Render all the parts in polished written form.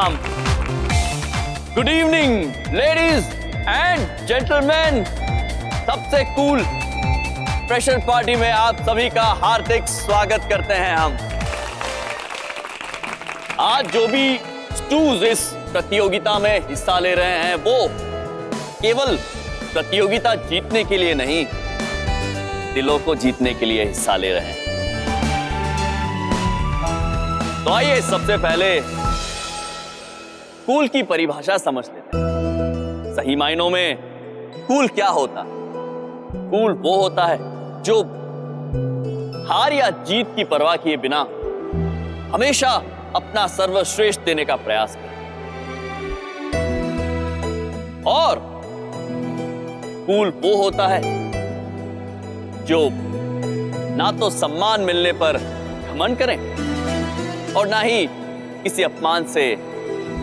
सलाम। Good evening ladies and gentleman. सबसे cool fresher party में आप सभी का हार्दिक स्वागत करते हैं हम। आज जो भी स्टूज इस प्रतियोगिता में हिस्सा ले रहे हैं वो केवल प्रतियोगिता जीतने के लिए नहीं, दिलों को जीतने के लिए हिस्सा ले रहे हैं। तो आइए सबसे पहले कूल की परिभाषा समझ लेते हैं। सही मायनों में कूल क्या होता है? कूल वो होता है जो हार या जीत की परवाह किए बिना हमेशा अपना सर्वश्रेष्ठ देने का प्रयास करे। और कूल वो होता है जो ना तो सम्मान मिलने पर घमंड करें और ना ही किसी अपमान से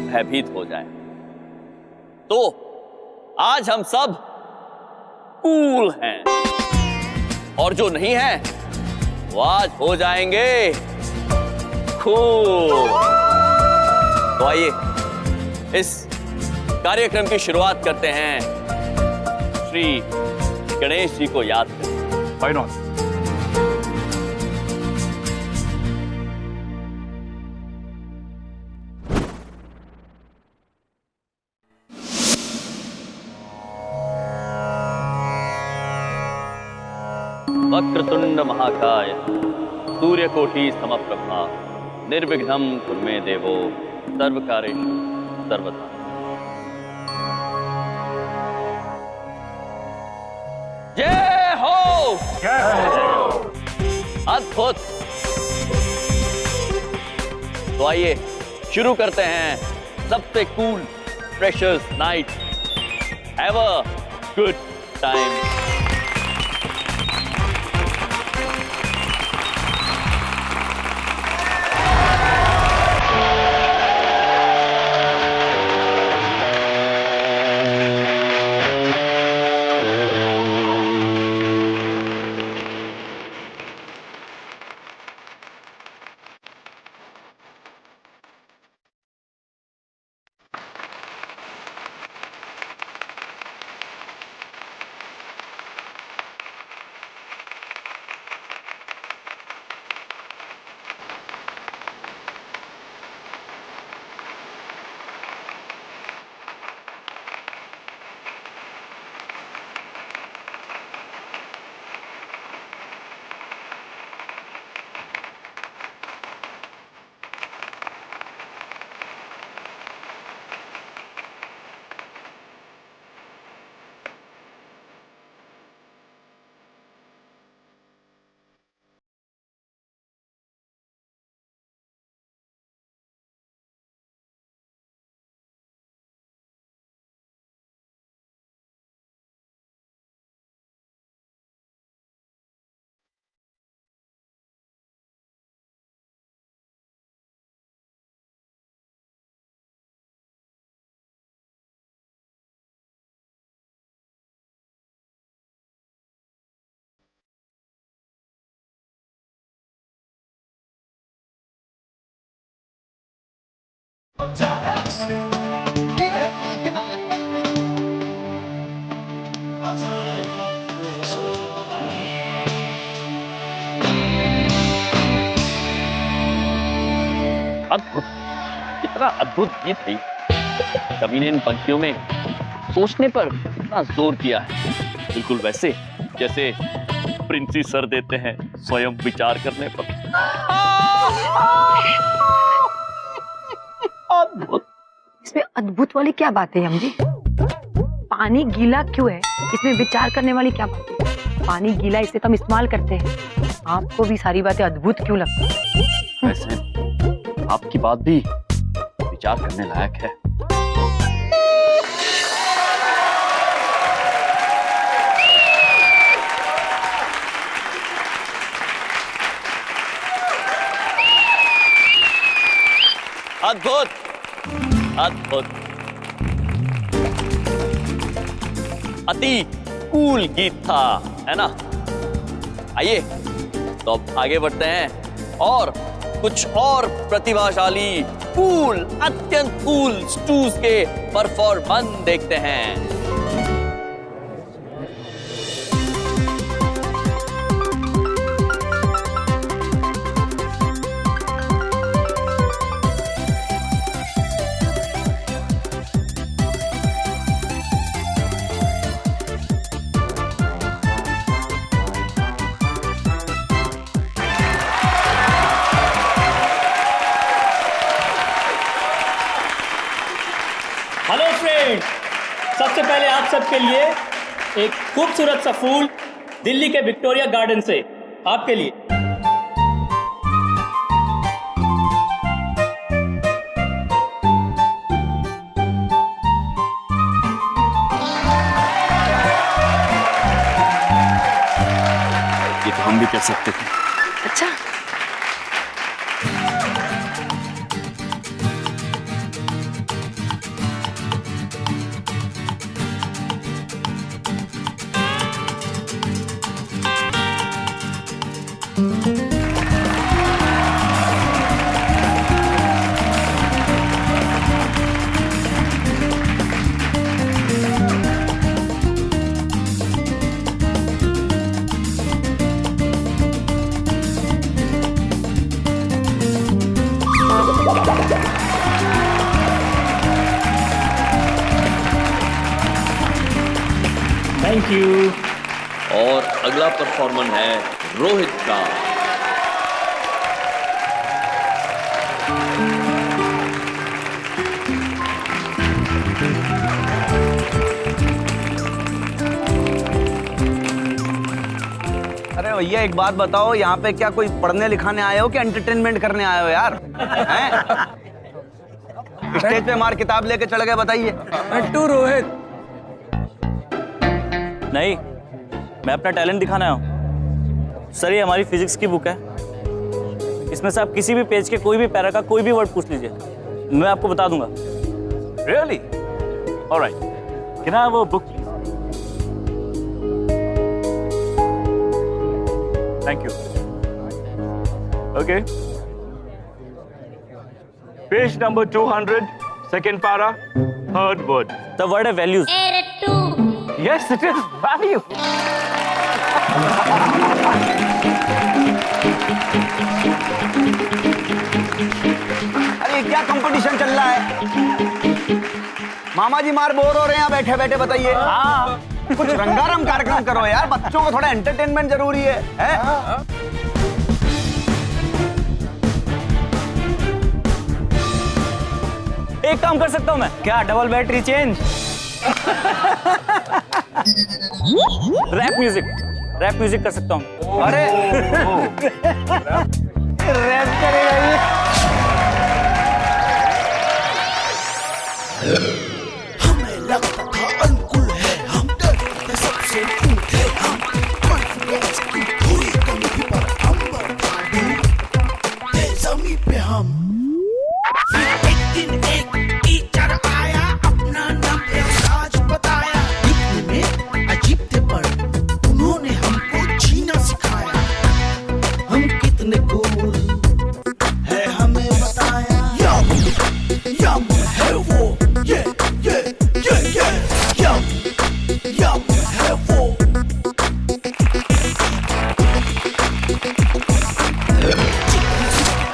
भयभीत हो जाए। तो आज हम सब कूल हैं और जो नहीं है वो आज हो जाएंगे कूल। तो आइए इस कार्यक्रम की शुरुआत करते हैं श्री गणेश जी को याद करें। Why not? वक्रतुंड महाकाय सूर्यकोटि समप्रभा निर्विघ्नं कुरु मे देवो सर्वकार्येषु सर्वदा। जय हो। अद्भुत। तो आइए शुरू करते हैं सबसे cool freshers night. Have a good time. अद्भुत। इतना अद्भुत गीत है। कवि ने इन पंक्तियों में सोचने पर इतना जोर दिया है, बिल्कुल वैसे जैसे प्रिंसी सर देते हैं स्वयं विचार करने पर। अद्भुत। इसमें अद्भुत वाली क्या बात है यम जी? पानी गीला क्यों है? इसमें विचार करने वाली क्या बात है? पानी गीला इससे तो हम इस्तेमाल करते हैं। आपको भी सारी बातें अद्भुत क्यों लगती है? वैसे आपकी बात भी विचार करने लायक है। अद्भुत अद्भुत। अति कूल गीत था, है ना? आइए तो अब आगे बढ़ते हैं और कुछ और प्रतिभाशाली कूल, अत्यंत कूल स्टूज के परफॉर्मेंस देखते हैं। हेलो फ्रेंड्स, सबसे पहले आप सबके लिए एक खूबसूरत सा फूल दिल्ली के विक्टोरिया गार्डन से आपके लिए। ये तो हम भी कर सकते थे। अच्छा, थैंक यू। और अगला परफॉर्मेंस है रोहित का। अरे भैया एक बात बताओ, यहाँ पे क्या कोई पढ़ने लिखाने आए हो कि एंटरटेनमेंट करने आए हो यार? हैं? स्टेज पे मार किताब लेके चढ़ गए, बताइए। नट्टू रोहित, नहीं, मैं अपना टैलेंट दिखाना आया हूँ। सर, ये हमारी फिजिक्स की बुक है। इसमें से आप किसी भी पेज के कोई भी पैरा का कोई भी वर्ड पूछ लीजिए, मैं आपको बता दूंगा। Really? Alright, can I have वो book? Thank you. Okay. Page number 200, second para, third word. The word है values. Yes, it is value. अरे ये क्या कंपटीशन चल रहा है? मामा जी मार बोर हो रहे हैं यहाँ बैठे बैठे, बताइए। हाँ, कुछ रंगारंग कार्यक्रम करो यार, बच्चों को थोड़ा एंटरटेनमेंट जरूरी है? एक काम कर सकता हूँ मैं, क्या double battery change? Rap music कर सकता हूँ। अरे रैप करेगा ये? हमें लगता था अनुकूल है, हम डरते सबसे ऊंचे, हम कॉन्फिडेंस की थोड़ी कमी थी पर हम थे जमीन पे हम। फिर एक दिन एक टीचर आया, अपना नाम राज बताया। दिखने में अजीब थे पर उन्होंने हमको जीना सिखाया। हम कितने कूल है हमें बताया। यम है वो, ये यम है वो।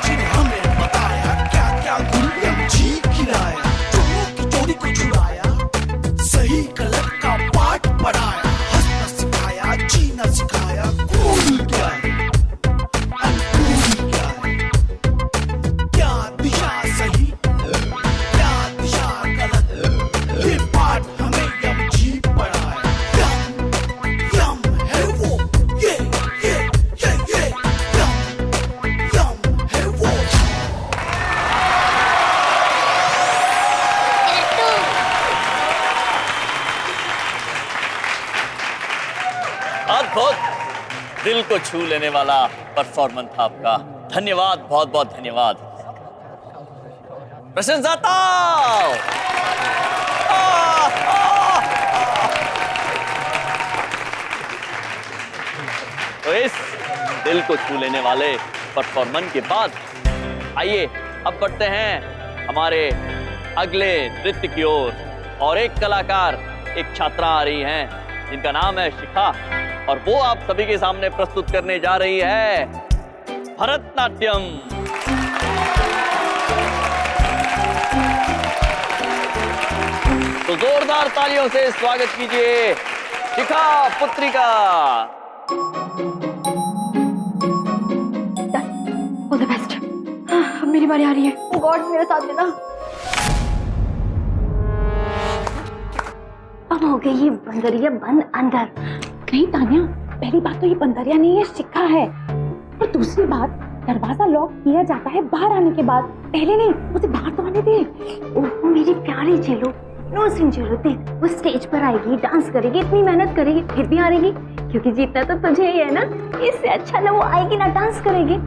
जिन्हें हमें बताया क्या क्या गुण यम जी खिलाया। चोरों की चोरी को छुड़ाया, सही गलत का पाठ पढ़ाया। हंसना सिखाया, जीना सिखाया। कूल क्या है, अनकूल क्या है, क्या दिशा सही, क्या दिशा गलत, ये पाठ हमें यम जी पढ़ाया। यम है वो, ये यम है वो। अद्भुत, दिल को छू लेने वाला परफॉर्मेंस था आपका। धन्यवाद, बहुत बहुत धन्यवाद। प्रशंसा ताव। तो इस दिल को छू लेने वाले परफॉर्मेंस के बाद आइए अब बढ़ते हैं हमारे अगले नृत्य की ओर और एक कलाकार, एक छात्रा आ रही हैं जिनका नाम है शिखा, और वो आप सभी के सामने प्रस्तुत करने जा रही है भरतनाट्यम। तो जोरदार तालियों से स्वागत कीजिए शिखा पुत्री का। All the best. अब मेरी बारी आ रही है। गॉड मेरे साथ देना। अब हो गई ये बंदरिया बंद अंदर। नहीं तानिया, पहली बात तो ये बंदरिया नहीं है, शिखा है। और दूसरी बात, दरवाजा लॉक किया जाता है बाहर आने के बाद, पहले नहीं। मुझे बाहर तो आने दे। ओह मेरी प्यारी चेलो, नो सिंह जरूरत है। वो स्टेज पर आएगी, डांस करेगी, इतनी मेहनत करेगी, फिर भी हारेगी, क्योंकि जीतना तो तुझे ही है ना। इससे अच्छा ना वो आएगी ना डांस करेगी।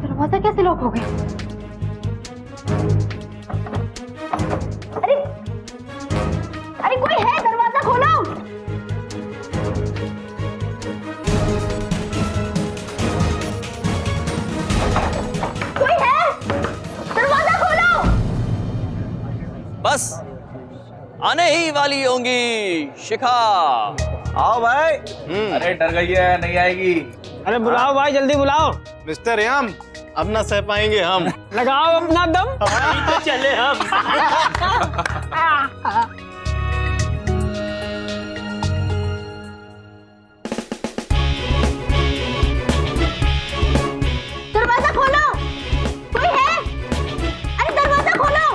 दरवाजा कैसे लॉक हो गया? अरे अरे कोई है, दरवाजा खोलो। कोई है, दरवाजा खोलो। बस आने ही वाली होंगी शिखा। आओ भाई। अरे डर गई है, नहीं आएगी। अरे बुलाओ भाई, जल्दी बुलाओ। मिस्टर याम, अब ना सह पाएंगे हम। लगाओ अपना दम। तो चले हम। दरवाजा खोलो। कोई है? अरे दरवाजा खोलो।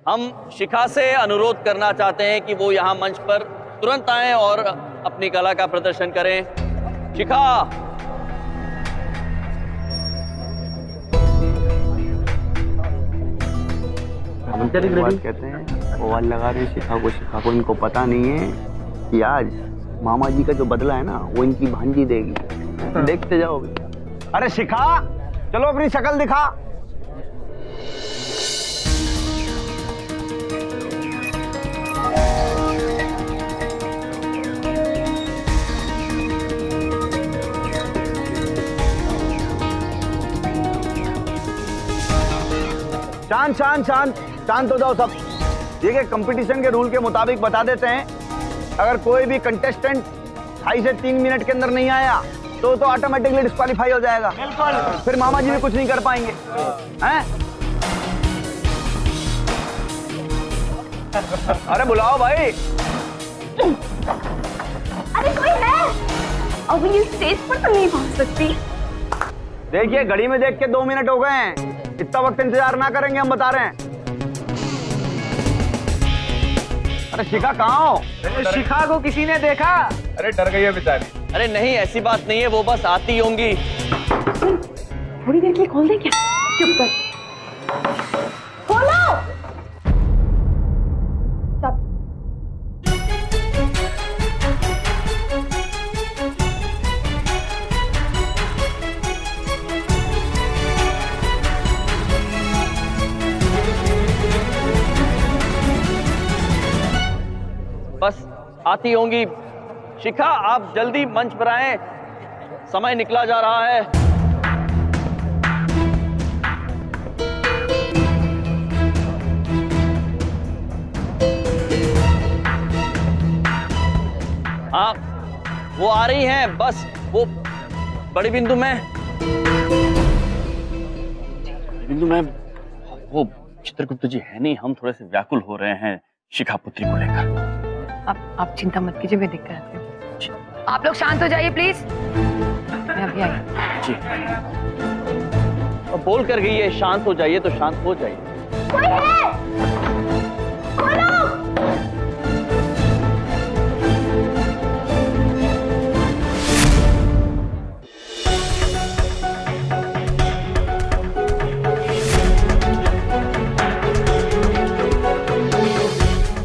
हम शिखा से अनुरोध करना चाहते हैं कि वो यहाँ मंच पर तुरंत आएं और अपनी कला का प्रदर्शन करें। शिखा। बात कहते हैं ओवाल लगा रहे हैं शिखा को। इनको पता नहीं है कि आज मामा जी का जो बदला है ना, वो इनकी भांजी देगी। देखते जाओ। अरे शिखा, चलो अपनी शक्ल दिखा। शांत शांत शांत शांत हो जाओ सब। ठीक है, कंपटीशन के रूल के मुताबिक बता देते हैं, अगर कोई भी कंटेस्टेंट 2.5 से 3 मिनट के अंदर नहीं आया तो ऑटोमेटिकली डिस्क्वालीफाई हो जाएगा। फिर मामा जी भी कुछ नहीं कर पाएंगे। हैं? अरे बुलाओ भाई। अरे कोई है? अब ये स्टेज पर तो नहीं पहुंच सकती। देखिए घड़ी में देख के 2 मिनट हो गए हैं। इतना वक्त इंतजार ना करेंगे, हम बता रहे हैं। अरे शिखा कहाँ हो? शिखा को किसी ने देखा? अरे डर गई है बेचारी। अरे नहीं, ऐसी बात नहीं है, वो बस आती होंगी। थोड़ी देर के लिए खोल दे क्या? चुप कर। खोलो। चुप। बस आती होंगी। शिखा, आप जल्दी मंच पर आएं, समय निकला जा रहा है। हाँ, वो आ रही हैं, बस वो बड़ी बिंदु में वो चित्रगुप्त जी है नहीं, हम थोड़े से व्याकुल हो रहे हैं शिखा पुत्री को लेकर। आप चिंता मत कीजिए, मैं देख कर आती हूँ। आप लोग शांत हो जाइए प्लीज। मैं अभी आई। जी। और बोल कर गई है शांत हो जाइए, तो शांत हो जाइए। कोई है? खोलो।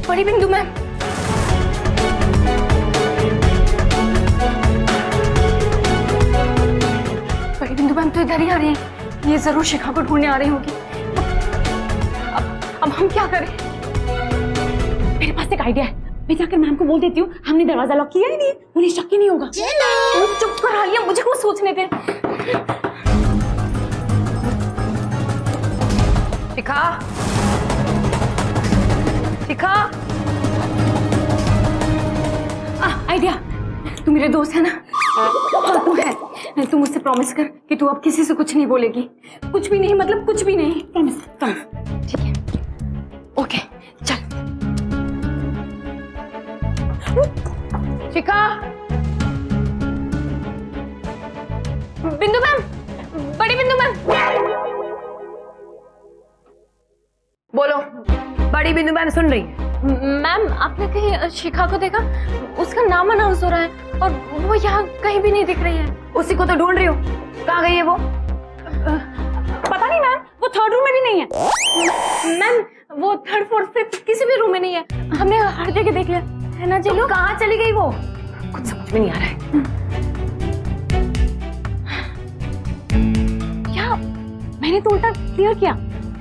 बड़ी बिंदु मैम। बड़ी बिंदु मैम तो इधर ही आ रही है। ये जरूर शिखा को ढूंढने आ रही होगी। अब हम क्या करें? मेरे पास एक आइडिया है। मैं जाकर मैम को बोल देती हूँ हमने दरवाजा लॉक किया ही नहीं, उन्हें शक ही नहीं होगा। चुप कर हालिया, मुझे कुछ सोचने दे। शिखा, शिखा, आइडिया, तू मेरे दोस्त है ना? हाँ तू है। तू मुझसे प्रॉमिस कर कि तू अब किसी से कुछ नहीं बोलेगी। कुछ भी नहीं, मतलब कुछ भी नहीं। Promise, promise. ठीक है, ओके, चल। शिखा, बिंदु मैम, बड़ी बिंदु मैम। बोलो। बड़ी बिंदु मैम सुन रही है। मैम, आपने कहीं शिखा को देखा? उसका नाम अनाउंस हो रहा है और वो यहाँ कहीं भी नहीं दिख रही है। उसी को तो ढूंढ रही हूँ। कहाँ गई है वो? पता नहीं मैम, वो थर्ड रूम में भी नहीं है। मैम, वो थर्ड फोर्थ फिफ्थ किसी भी रूम में नहीं है। हमने हर जगह देख लिया है ना। चलो, कहाँ चली गई वो? कुछ समझ में नहीं आ रहा है। क्या मैंने तो उल्टा क्लियर किया?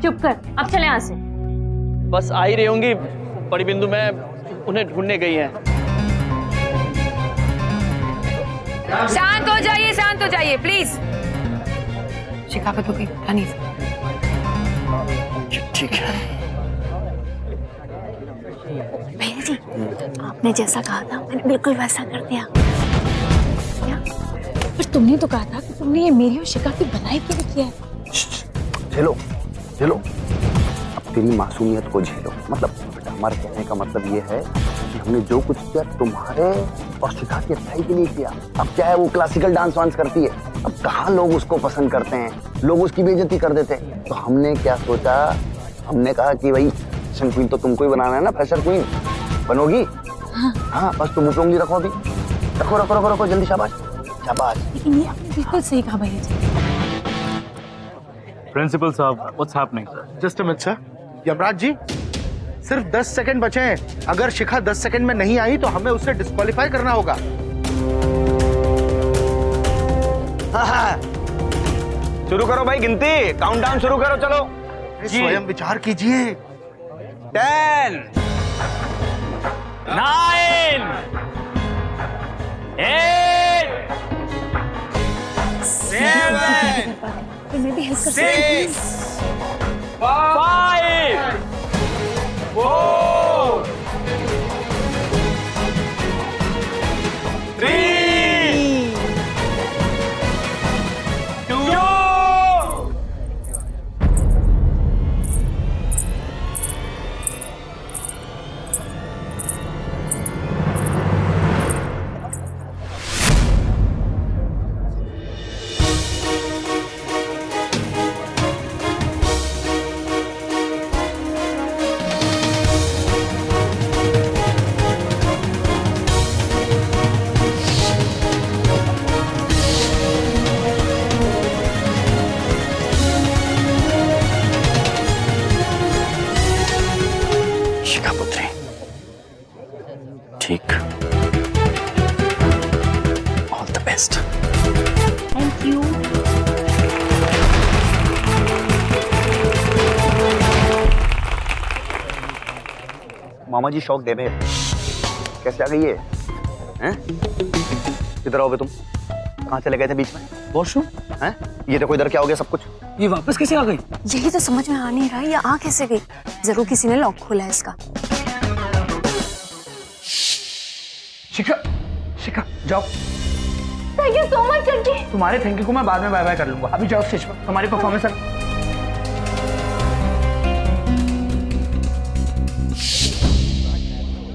चुप कर, अब चले यहाँ से। बस आ ही रही होंगी बड़ी बिंदु, मैं उन्हें ढूंढने गई हैं। शांत हो जाइए, शांत हो जाइए प्लीज। शिखा पे तो कोई पता नहीं। ठीक है भैया जी, आपने जैसा कहा था मैंने बिल्कुल वैसा कर दिया। क्या? पर तुमने तो कहा था कि तुमने ये मेरी और शिखा की बनाई के लिए किया है। झेलो झेलो, अब तेरी मासूमियत को झेलो। मतलब हमारे कहने का मतलब ये है कि हमने जो कुछ किया तुम्हारे और शिखा की अच्छाई के लिए किया। अब क्या है, वो क्लासिकल डांस वांस करती है, अब कहाँ लोग उसको पसंद करते हैं, लोग उसकी बेइज्जती कर देते हैं। तो हमने क्या सोचा, हमने कहा कि भाई फैशन क्वीन तो तुमको ही बनाना है ना, फैशन क्वीन बनोगी। हाँ बस तुम उंगली रखो अभी, रखो रखो रखो रखो जल्दी, शाबाश शाबाश। लेकिन ये आपने बिल्कुल सही कहा भैया जी। प्रिंसिपल साहब, what's happening? Just a minute sir. Yamraj ji, सिर्फ 10 सेकंड बचे हैं। अगर शिखा 10 सेकंड में नहीं आई तो हमें उसे डिस्क्वालीफाई करना होगा। शुरू करो भाई, गिनती काउंटडाउन शुरू करो, चलो। स्वयं विचार कीजिए। 10, 9, 8, 7, मैं भी हेल्प कर सकती हूँ। 5, 4, 3, 2, शिखा पुत्री, ठीक। All the best. Thank you. मामा जी शौक दे रहे हैं। कैसे आ गई है? हैं? किधर आओगे तुम? कहाँ चले गए थे बीच में? वॉशरूम। हैं? ये देखो इधर क्या हो गया सब कुछ। ये वापस कैसे आ गई? यही तो समझ में आ नहीं रहा, ये आ कैसे गई? जरूर किसी ने लॉक खोला है इसका। शिखा, शिखा जाओ। Thank you so much aunty. तुम्हारे थैंक यू को मैं बाद में बाय बाय कर लूंगा। अभी जाओ स्टेज पर, तुम्हारी परफॉर्मेंस है।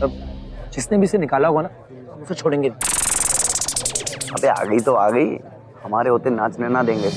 अब जिसने भी इसे निकाला होगा ना, हम उसे छोड़ेंगे नहीं। अबे आ गई तो आ गई, हमारे होते नाचने ना देंगे।